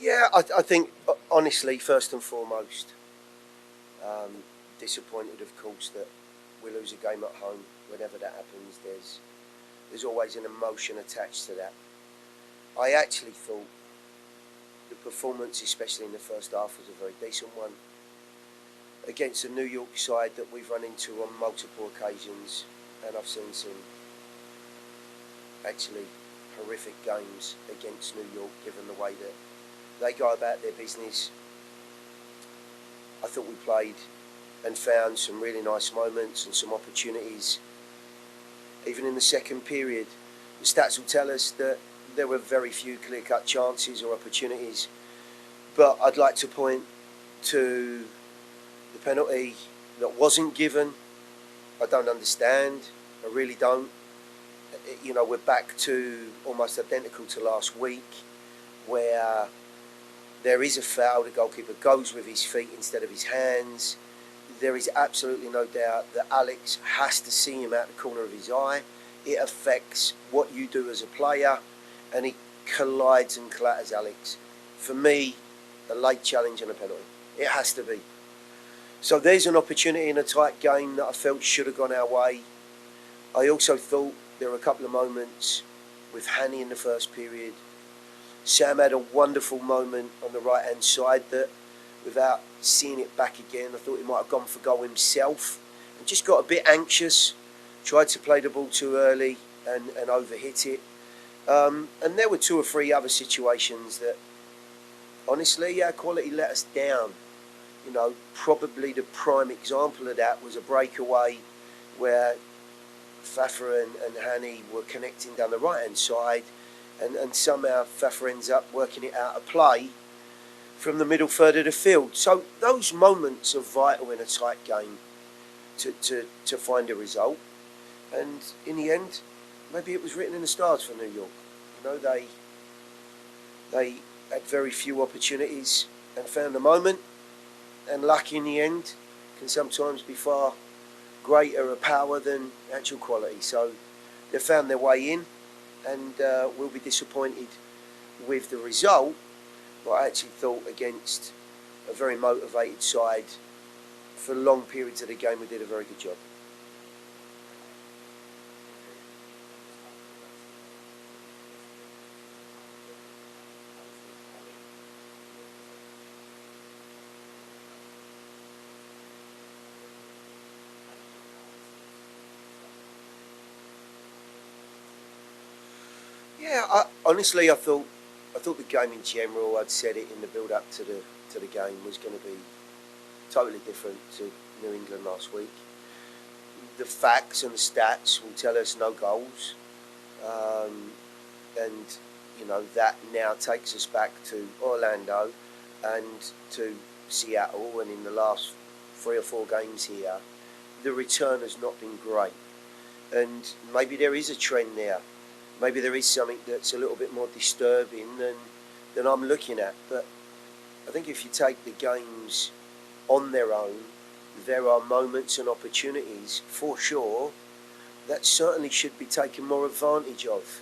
Yeah, I think, honestly, first and foremost, disappointed, of course, that we lose a game at home. Whenever that happens, there's always an emotion attached to that. I actually thought the performance, especially in the first half, was a very decent one against a New York side that we've run into on multiple occasions, and I've seen some actually horrific games against New York, given the way that they go about their business. I thought we played and found some really nice moments and some opportunities. Even in the second period, the stats will tell us that there were very few clear-cut chances or opportunities. But I'd like to point to the penalty that wasn't given. I don't understand. I really don't. You know, we're back to almost identical to last week, where there is a foul. The goalkeeper goes with his feet instead of his hands. There is absolutely no doubt that Alex has to see him out the corner of his eye. It affects what you do as a player, and he collides and clatters Alex. For me, a late challenge and a penalty. It has to be. So there's an opportunity in a tight game that I felt should have gone our way. I also thought there were a couple of moments with Hanny in the first period. Sam had a wonderful moment on the right-hand side that, without seeing it back again, I thought he might have gone for goal himself and just got a bit anxious, tried to play the ball too early and overhit it. And there were two or three other situations that, honestly, our quality let us down. You know, probably the prime example of that was a breakaway where Fafa and Hanny were connecting down the right-hand side, and somehow Fafa ends up working it out of play from the middle third of the field. So those moments are vital in a tight game to find a result. And in the end, maybe it was written in the stars for New York. You know, they had very few opportunities and found a moment, and luck in the end can sometimes be far greater a power than actual quality. So they found their way in, and will be disappointed with the result. But I actually thought, against a very motivated side for long periods of the game, we did a very good job. Yeah, honestly, I thought the game in general, I'd said it in the build-up to the game, was going to be totally different to New England last week. The facts and the stats will tell us no goals, and you know that now takes us back to Orlando and to Seattle, and in the last 3 or 4 games here, the return has not been great, and maybe there is a trend there. Maybe there is something that's a little bit more disturbing than I'm looking at. But I think if you take the games on their own, there are moments and opportunities, for sure, that certainly should be taken more advantage of.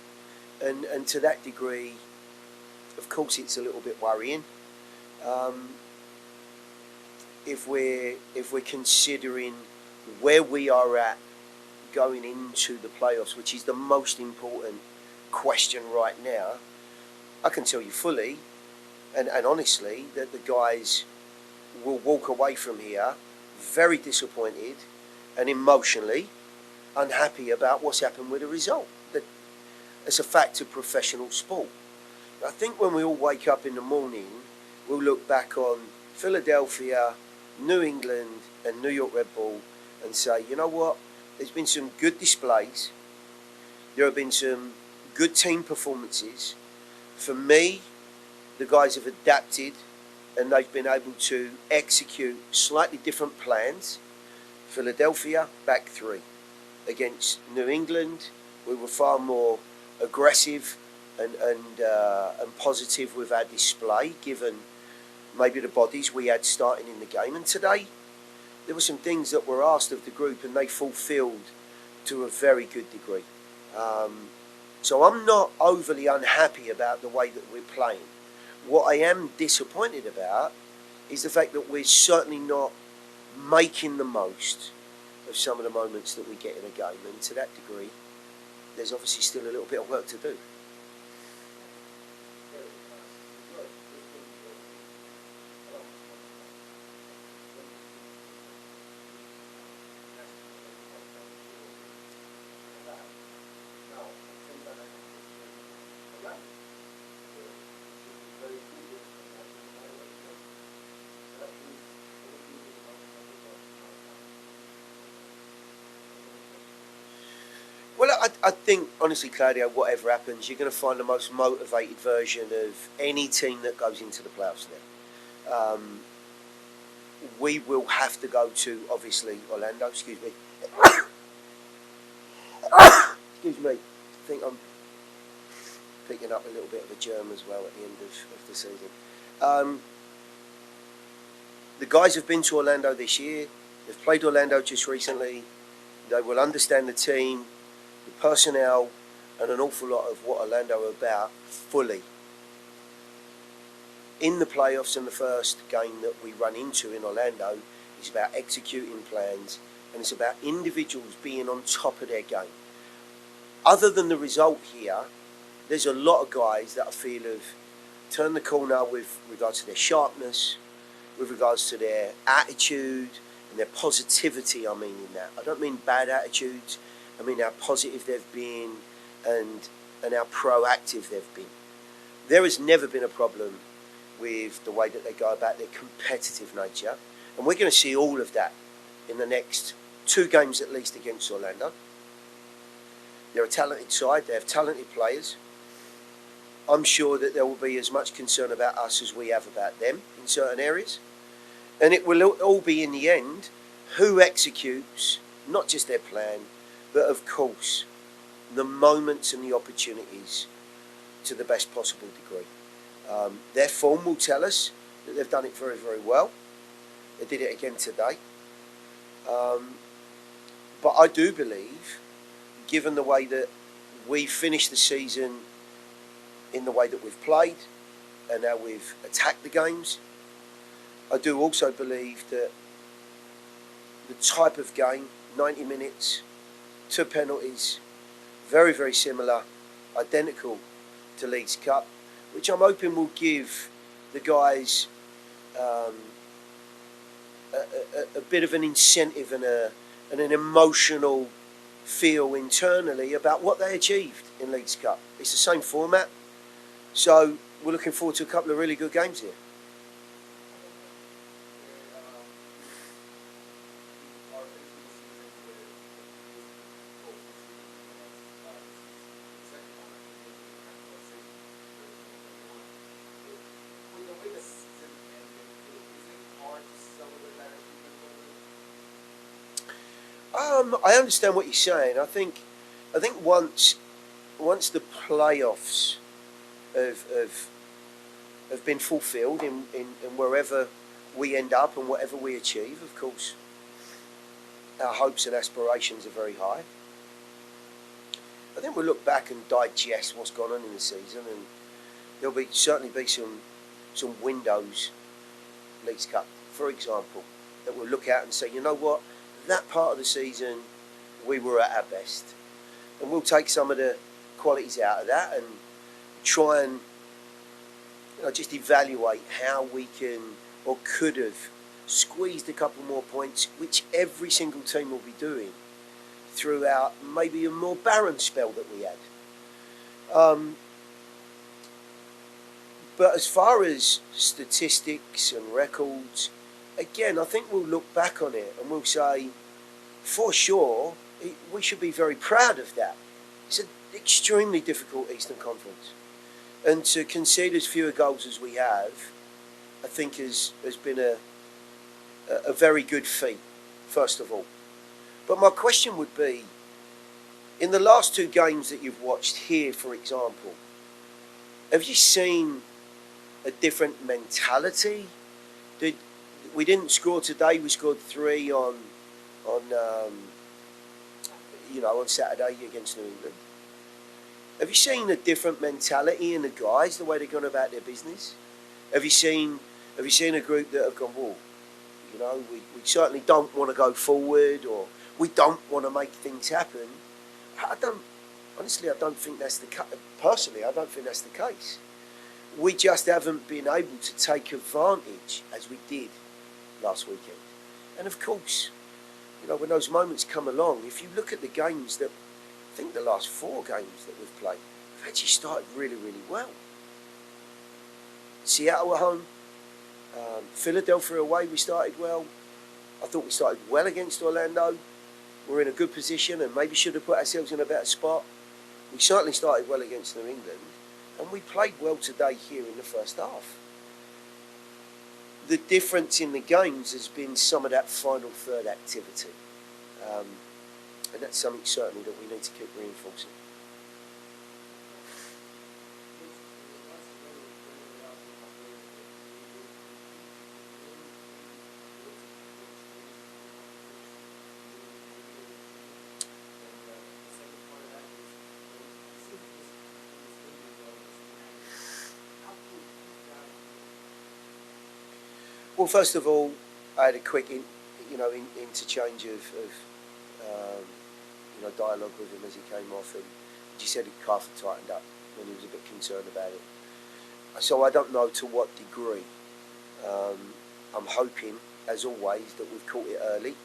And to that degree, of course, it's a little bit worrying. If we're considering where we are at going into the playoffs, which is the most important question right now, I can tell you fully and honestly that the guys will walk away from here very disappointed and emotionally unhappy about what's happened with the result. It's a fact of professional sport. I think when we all wake up in the morning, we'll look back on Philadelphia, New England and New York Red Bull and say, you know what? There's been some good displays. There have been some good team performances. For me, the guys have adapted and they've been able to execute slightly different plans. Philadelphia, back 3. Against New England, we were far more aggressive and positive with our display, given maybe the bodies we had starting in the game. And today, there were some things that were asked of the group and they fulfilled to a very good degree. So I'm not overly unhappy about the way that we're playing. What I am disappointed about is the fact that we're certainly not making the most of some of the moments that we get in a game, and to that degree, there's obviously still a little bit of work to do. Well, I think, honestly, Claudio, whatever happens, you're going to find the most motivated version of any team that goes into the playoffs now. We will have to go to, obviously, Orlando. Excuse me. Excuse me. I think I'm picking up a little bit of a germ as well at the end of the season. The guys have been to Orlando this year. They've played Orlando just recently. They will understand the team, the personnel, and an awful lot of what Orlando are about fully. In the playoffs, and the first game that we run into in Orlando is about executing plans, and it's about individuals being on top of their game. Other than the result here, there's a lot of guys that I feel have turned the corner with regards to their sharpness, with regards to their attitude and their positivity. I mean in that. I don't mean bad attitudes. I mean how positive they've been and how proactive they've been. There has never been a problem with the way that they go about their competitive nature. And we're going to see all of that in the next 2 games at least against Orlando. They're a talented side. They have talented players. I'm sure that there will be as much concern about us as we have about them in certain areas. And it will all be, in the end, who executes not just their plan, but of course the moments and the opportunities to the best possible degree. Their form will tell us that they've done it very, very well. They did it again today. But I do believe, given the way that we finished the season in the way that we've played and how we've attacked the games, I do also believe that the type of game, 90 minutes, 2 penalties, very, very similar, identical to Leeds Cup, which I'm hoping will give the guys a bit of an incentive and an emotional feel internally about what they achieved in Leeds Cup. It's the same format, so we're looking forward to a couple of really good games here. I understand what you're saying. I think once the playoffs have been fulfilled in wherever we end up and whatever we achieve, of course, our hopes and aspirations are very high. I think we'll look back and digest what's gone on in the season, and there'll certainly be some windows, Leeds Cup, for example, that we'll look at and say, you know what, that part of the season we were at our best, and we'll take some of the qualities out of that and try and just evaluate how we can or could have squeezed a couple more points, which every single team will be doing throughout maybe a more barren spell that we had. But as far as statistics and records, again, I think we'll look back on it and we'll say, for sure, we should be very proud of that. It's an extremely difficult Eastern Conference. And to concede as fewer goals as we have, I think has been a very good feat, first of all. But my question would be, in the last 2 games that you've watched here, for example, have you seen a different mentality? We didn't score today. We scored 3 on Saturday against New England. Have you seen a different mentality in the guys, the way they're going about their business? Have you seen a group that have gone, whoa, you know, we certainly don't want to go forward, or we don't want to make things happen? I don't think that's the case. Personally, I don't think that's the case. We just haven't been able to take advantage as we did last weekend. And of course, you know, when those moments come along, if you look at the games that, I think the last 4 games that we've played, we've actually started really, really well. Seattle at home, Philadelphia away, we started well. I thought we started well against Orlando. We're in a good position and maybe should have put ourselves in a better spot. We certainly started well against New England, and we played well today here in the first half. The difference in the games has been some of that final third activity. And that's something certainly that we need to keep reinforcing. Well, first of all, I had a quick, interchange of dialogue with him as he came off, and he said his calf had tightened up, and he was a bit concerned about it. So I don't know to what degree. I'm hoping, as always, that we've caught it early,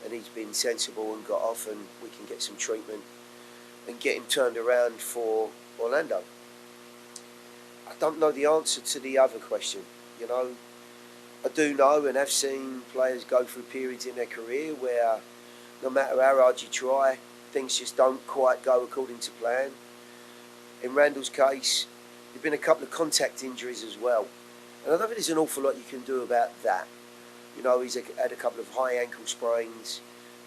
and he's been sensible and got off, and we can get some treatment and get him turned around for Orlando. I don't know the answer to the other question, you know. I do know and have seen players go through periods in their career where no matter how hard you try, things just don't quite go according to plan. In Randall's case, there have been a couple of contact injuries as well. And I don't think there's an awful lot you can do about that. You know, he's had a couple of high ankle sprains,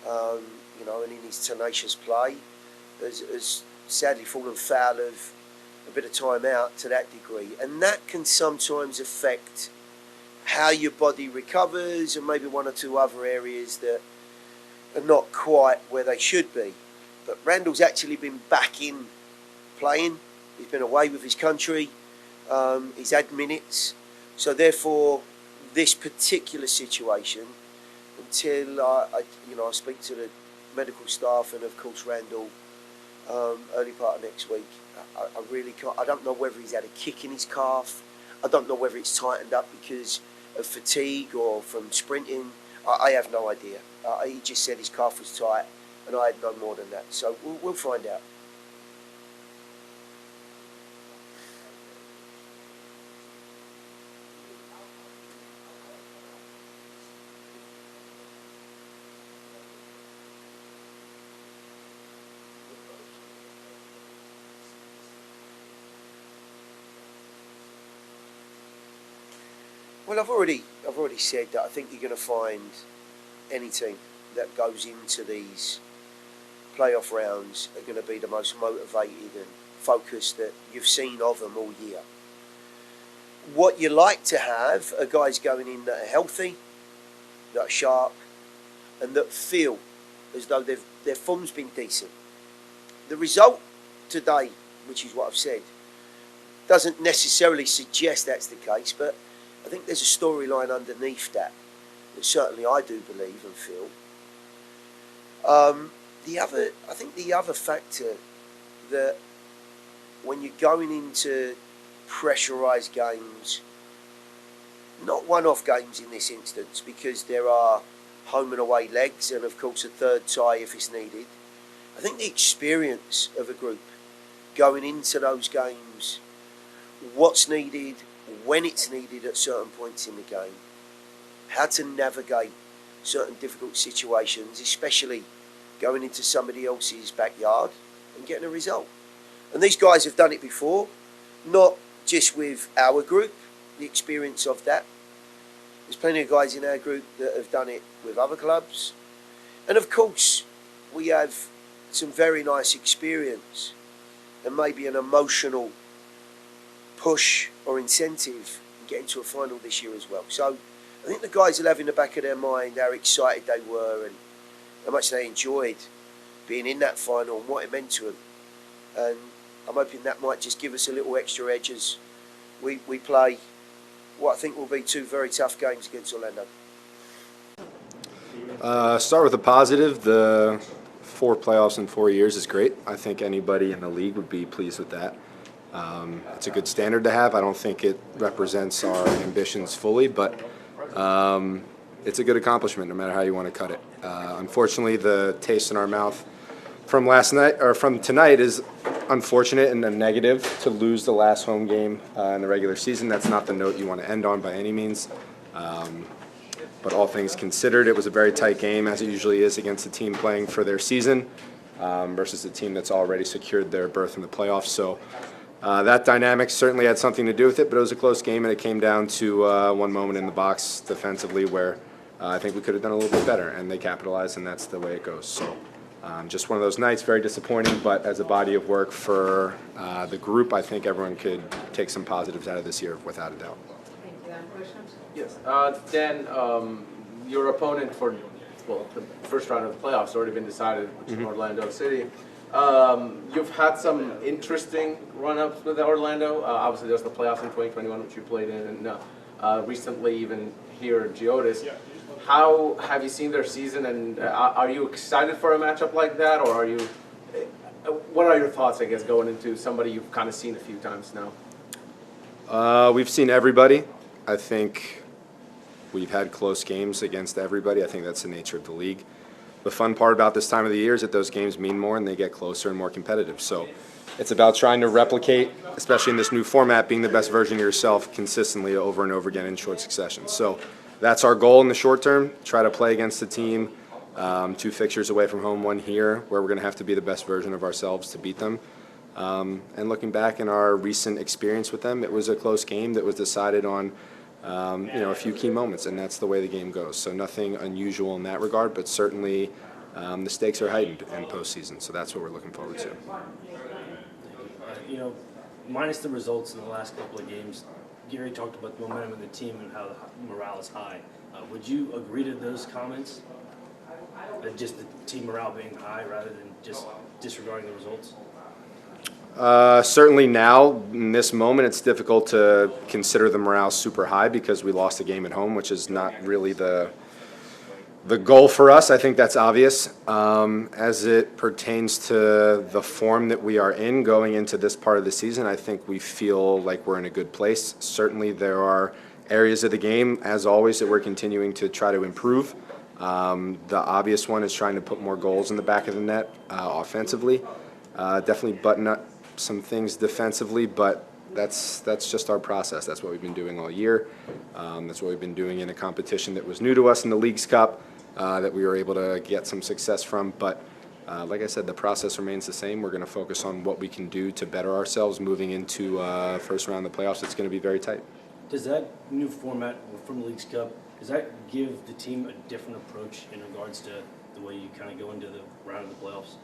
and in his tenacious play has sadly fallen foul of a bit of time out to that degree. And that can sometimes affect how your body recovers, and maybe one or two other areas that are not quite where they should be. But Randall's actually been back in playing. He's been away with his country. He's had minutes. So therefore, this particular situation, until I speak to the medical staff and of course Randall early part of next week, I really can't. I don't know whether he's had a kick in his calf. I don't know whether it's tightened up because of fatigue or from sprinting. I have no idea. He just said his calf was tight, and I had no more than that. So we'll find out. Well, I've already said that I think you're going to find any team that goes into these playoff rounds are going to be the most motivated and focused that you've seen of them all year. What you like to have are guys going in that are healthy, that are sharp, and that feel as though their form's been decent. The result today, which is what I've said, doesn't necessarily suggest that's the case, but I think there's a storyline underneath that certainly I do believe and feel. The other factor that when you're going into pressurised games, not one-off games in this instance, because there are home and away legs and of course a third tie if it's needed. I think the experience of a group going into those games, what's needed, when it's needed at certain points in the game, how to navigate certain difficult situations, especially going into somebody else's backyard and getting a result. And these guys have done it before, not just with our group, the experience of that. There's plenty of guys in our group that have done it with other clubs. And of course, we have some very nice experience and maybe an emotional push or incentive in getting to a final this year as well. So I think the guys will have in the back of their mind how excited they were and how much they enjoyed being in that final and what it meant to them. And I'm hoping that might just give us a little extra edge as we play what I think will be two very tough games against Orlando. Start with a positive. The 4 playoffs in 4 years is great. I think anybody in the league would be pleased with that. It's a good standard to have. I don't think it represents our ambitions fully, but it's a good accomplishment no matter how you want to cut it. Unfortunately, the taste in our mouth from last night or from tonight is unfortunate and a negative to lose the last home game in the regular season. That's not the note you want to end on by any means. But all things considered, it was a very tight game, as it usually is against a team playing for their season versus a team that's already secured their berth in the playoffs. So that dynamic certainly had something to do with it, but it was a close game, and it came down to one moment in the box defensively where I think we could have done a little bit better, and they capitalized, and that's the way it goes. So just one of those nights, very disappointing, but as a body of work for the group, I think everyone could take some positives out of this year without a doubt. Thank you. Any questions? Yes. Dan, your opponent for, well, the first round of the playoffs has already been decided, which is Orlando City. You've had some interesting run-ups with Orlando. Obviously, there's the playoffs in 2021, which you played in, and recently even here at Geodis. How have you seen their season, and are you excited for a matchup like that, or are you? What are your thoughts, I guess, going into somebody you've kind of seen a few times now? We've seen everybody. I think we've had close games against everybody. I think that's the nature of the league. The fun part about this time of the year is that those games mean more and they get closer and more competitive. So it's about trying to replicate, especially in this new format, being the best version of yourself consistently over and over again in short succession. So that's our goal in the short term, try to play against the team 2 fixtures away from home, 1 here, where we're going to have to be the best version of ourselves to beat them. And looking back in our recent experience with them, it was a close game that was decided on a few key moments, and that's the way the game goes. So nothing unusual in that regard, but certainly the stakes are heightened in postseason, so that's what we're looking forward to. Minus the results in the last couple of games, Gary talked about the momentum of the team and how the morale is high. Would you agree to those comments? Just the team morale being high rather than just disregarding the results? Certainly now, in this moment, it's difficult to consider the morale super high because we lost a game at home, which is not really the goal for us. I think that's obvious. As it pertains to the form that we are in going into this part of the season, I think we feel like we're in a good place. Certainly there are areas of the game, as always, that we're continuing to try to improve. The obvious one is trying to put more goals in the back of the net offensively. Definitely button up some things defensively, but that's just our process. That's what we've been doing all year. That's what we've been doing in a competition that was new to us in the Leagues Cup that we were able to get some success from. But like I said, the process remains the same. We're going to focus on what we can do to better ourselves moving into first round of the playoffs. It's going to be very tight. Does that new format from the Leagues Cup, does that give the team a different approach in regards to the way you kind of go into the round of the playoffs?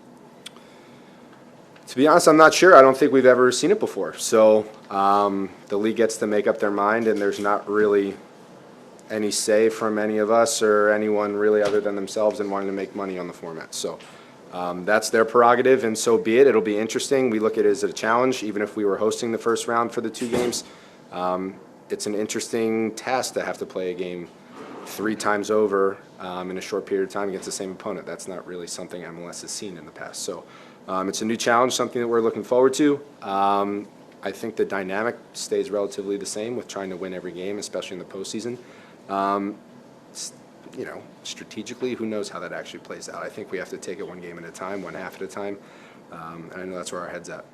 To be honest, I'm not sure. I don't think we've ever seen it before. So the league gets to make up their mind, and there's not really any say from any of us or anyone really other than themselves in wanting to make money on the format. So that's their prerogative, and so be it. It'll be interesting. We look at it as a challenge, even if we were hosting the first round for the 2 games. It's an interesting task to have to play a game 3 times over in a short period of time against the same opponent. That's not really something MLS has seen in the past. So it's a new challenge, something that we're looking forward to. I think the dynamic stays relatively the same with trying to win every game, especially in the postseason. Strategically, who knows how that actually plays out. I think we have to take it 1 game at a time, 1 half at a time, and I know that's where our head's at.